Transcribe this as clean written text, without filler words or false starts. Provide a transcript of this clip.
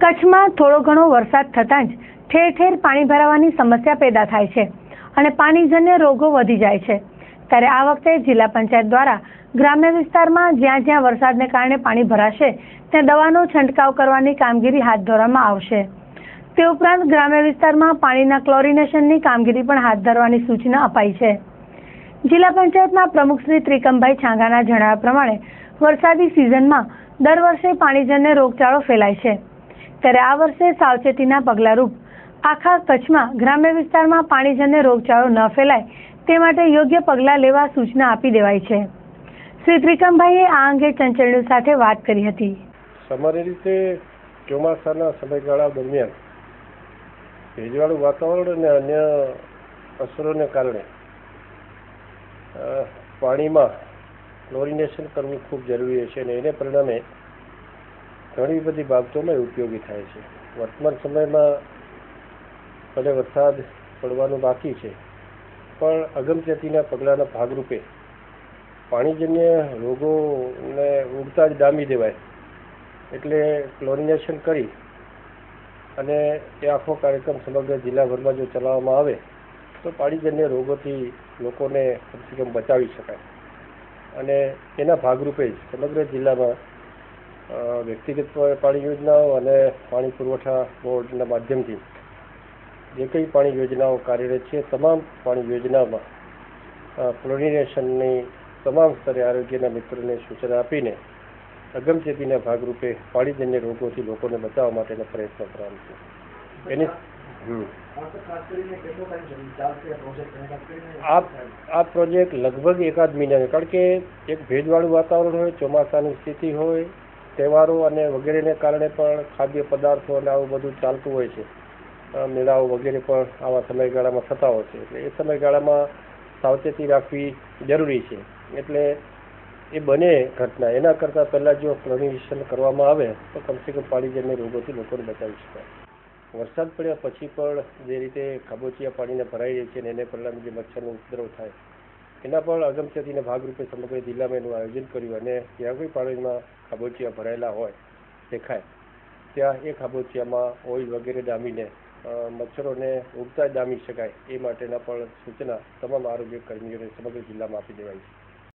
કચ્છમાં થોડો ઘણો વરસાદ થતાં જ ઠેર ઠેર પાણી ભરાવાની સમસ્યા પેદા થાય છે અને પાણીજન્ય રોગો વધી જાય છે। ત્યારે આ વખતે જિલ્લા પંચાયત દ્વારા ગ્રામ્ય વિસ્તારમાં જ્યાં જ્યાં વરસાદને કારણે પાણી ભરાશે ત્યાં દવાનો છંટકાવ કરવાની કામગીરી હાથ ધરવામાં આવશે। તે ઉપરાંત ગ્રામ્ય વિસ્તારમાં પાણીના ક્લોરિનેશનની કામગીરી પણ હાથ ધરવાની સૂચના અપાઈ છે। જિલ્લા પંચાયતના પ્રમુખ શ્રી ત્રિકમભાઈ છાંગાના જણાવ્યા પ્રમાણે વરસાદી સિઝનમાં દર વર્ષે પાણીજન્ય રોગચાળો ફેલાય છે, ત્યારે આ વર્ષે સાવચેતીના પગલાંરૂપ આખા કચ્છમાં ગ્રામ્ય વિસ્તારમાં પાણીજન્ય રોગચાળો ન ફેલાય તે માટે યોગ્ય પગલાં લેવા સૂચના આપી દેવાઈ છે। શ્રી ત્રિકમભાઈએ આ અંગે ચંચળ ન્યૂઝ સાથે વાત કરી હતી। સામાન્ય રીતે ચોમાસાના સમયગાળા દરમિયાન ભેજવાળું વાતાવરણ અને અન્ય અસરોને કારણે પાણીમાં ક્લોરિનેશન કરવું ખૂબ જરૂરી છે અને એને પરિણામે ઘણી બધી બાબતોમાં ઉપયોગી થાય છે। વર્તમાન સમયમાં ભલે વરસાદ પડવાનું બાકી છે, પણ અગમચેતીના પગલાંના ભાગરૂપે પાણીજન્ય રોગોને ઉગતા જ ડામી દેવાય, એટલે ક્લોરિનેશન કરી અને એ આખો કાર્યક્રમ સમગ્ર જિલ્લાભરમાં જો ચલાવવામાં આવે તો પાણીજન્ય રોગોથી લોકોને કમસે કમ બચાવી શકાય। અને એના ભાગરૂપે જ સમગ્ર જિલ્લામાં વ્યક્તિગત પાણી યોજનાઓ અને પાણી પુરવઠા બોર્ડના માધ્યમથી જે કંઈ પાણી યોજનાઓ કાર્યરત છે, તમામ પાણી યોજનાઓમાં ક્લોરિનેશનની તમામ સ્તરે આરોગ્યના મિત્રોને સૂચના આપીને અગમચેતીના ભાગરૂપે પાણીજન્ય રોગોથી લોકોને બચાવવા માટેનો પ્રયત્ન કરવાનો છે। એની આ પ્રોજેક્ટ લગભગ એકાદ મહિનાનો, કારણ કે એક ભેજવાળું વાતાવરણ હોય, ચોમાસાની સ્થિતિ હોય, તહેવારો અને વગેરેને કારણે પણ ખાદ્ય પદાર્થો અને આવું બધું ચાલતું હોય છે, મેળાઓ વગેરે પણ આવા સમયગાળામાં થતા હોય છે, એટલે એ સમયગાળામાં સાવચેતી રાખવી જરૂરી છે। એટલે એ બને ઘટના એના કરતાં પહેલાં જો ક્લોરિનેશન કરવામાં આવે તો કમસે કમ પાણીજન્ય રોગોથી લોકોને બચાવી શકાય। વરસાદ પડ્યા પછી પણ જે રીતે ખાબોચિયા પાણીને ભરાઈ રહી છે અને એને પરિણામે જે મચ્છરનો ઉપદ્રવ થાય એના પણ અગમચેતીના ભાગરૂપે સમગ્ર જિલ્લામાં એનું આયોજન કર્યું અને જ્યાં કોઈ પાણીમાં ખાબોચિયા ભરાયેલા હોય દેખાય ત્યાં એ ખાબોચિયામાં ઓઇલ વગેરે ડામીને મચ્છરોને ઉગતા ડામી શકાય એ માટેના પણ સૂચના તમામ આરોગ્ય કર્મીઓને સમગ્ર જિલ્લામાં આપી દેવાઈ છે।